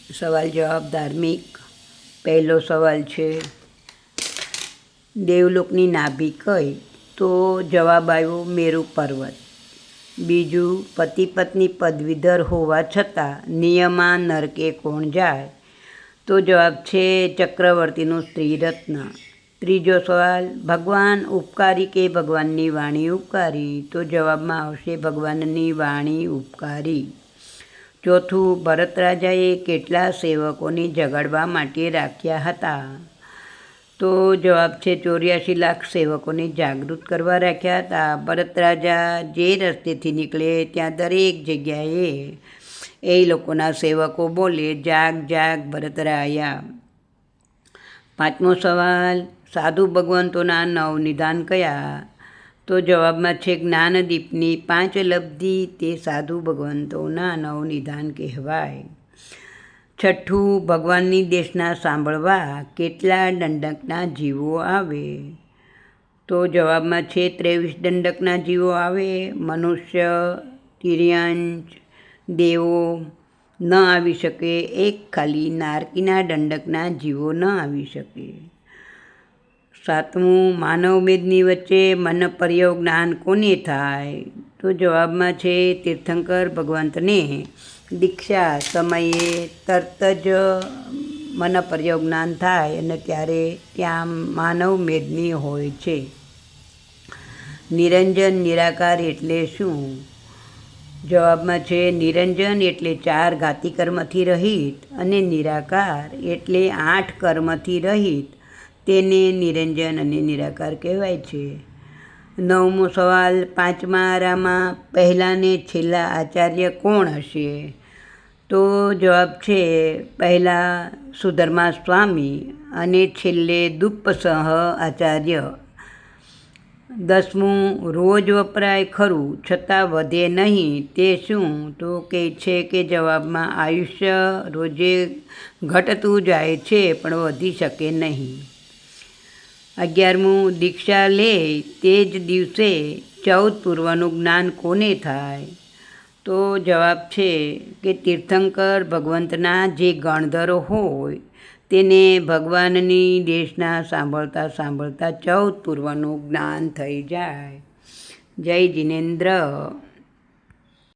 સવાલ જવાબ ધાર્મિક. પહેલો સવાલ છે, દેવલોકની નાભી કઈ? તો જવાબ આવ્યો મેરુ પર્વત. બીજું, પતિ પત્ની પદવીધર હોવા છતાં નિયમા નરકે કોણ જાય? તો જવાબ છે ચક્રવર્તીનું સ્ત્રીરત્ન. ત્રીજો સવાલ, ભગવાન ઉપકારી કે ભગવાનની વાણી ઉપકારી? તો જવાબમાં આવશે ભગવાનની વાણી ઉપકારી. ચોથું, ભરત રાજાએ કેટલા સેવકોને જગાડવા માટે રાખ્યા હતા? તો જવાબ છે 84 લાખ સેવકોને જાગૃત કરવા રાખ્યા હતા. ભરત રાજા જે રસ્તેથી નીકળે ત્યાં દરેક જગ્યાએ એ લોકોના સેવકો બોલે, જાગ જાગ ભરત રાયા. પાંચમો સવાલ, સાધુ ભગવંતોના 9 નિદાન કયા? તો જવાબમાં છે જ્ઞાનદીપની 5 લબ્ધિ તે સાધુ ભગવંતોના 9 નિદાન કહેવાય. છઠ્ઠું, ભગવાનની દેશના સાંભળવા કેટલા દંડકના જીવો આવે? તો જવાબમાં છે 23 દંડકના જીવો આવે. મનુષ્ય, તિર્યંચ, દેવો ન આવી શકે, એક ખાલી નારકીના દંડકના જીવો ન આવી શકે. સાતમું, માનવ મેદની વચ્ચે મનપર્યવ જ્ઞાન કોને થાય? તો જવાબમાં છે તીર્થંકર ભગવંતને દીક્ષા સમયે તરત જ મનપર્યવ જ્ઞાન થાય અને ત્યારે ત્યાં માનવ મેદની હોય છે. નિરંજન નિરાકાર એટલે શું? જવાબમાં છે નિરંજન એટલે 4 ઘાતી કર્મથી રહિત અને નિરાકાર એટલે 8 કર્મથી રહિત. તેને નિરંજન અને નિરાકાર કહેવાય છે. 9મો સવાલ, 5મા આરામાં પહેલા ને છેલ્લા આચાર્ય કોણ હશે? તો જવાબ છે પહેલા સુધર્મા સ્વામી અને છેલ્લે દુપ્પસહ આચાર્ય. 10મું, રોજ વપરાય ખરું છતાં વધે નહીં તે શું? તો કહે છે કે જવાબમાં આયુષ્ય રોજે ઘટતું જાય છે પણ વધી શકે નહીં. 11મું, દીક્ષા લે તે જ દિવસે 14 પૂર્વનું જ્ઞાન કોને થાય? તો જવાબ છે કે તીર્થંકર ભગવંતના જે ગણધરો હોય તેને ભગવાનની દેશના સાંભળતા સાંભળતા 14 પૂર્વનું જ્ઞાન થઈ જાય. જય જિનેન્દ્ર.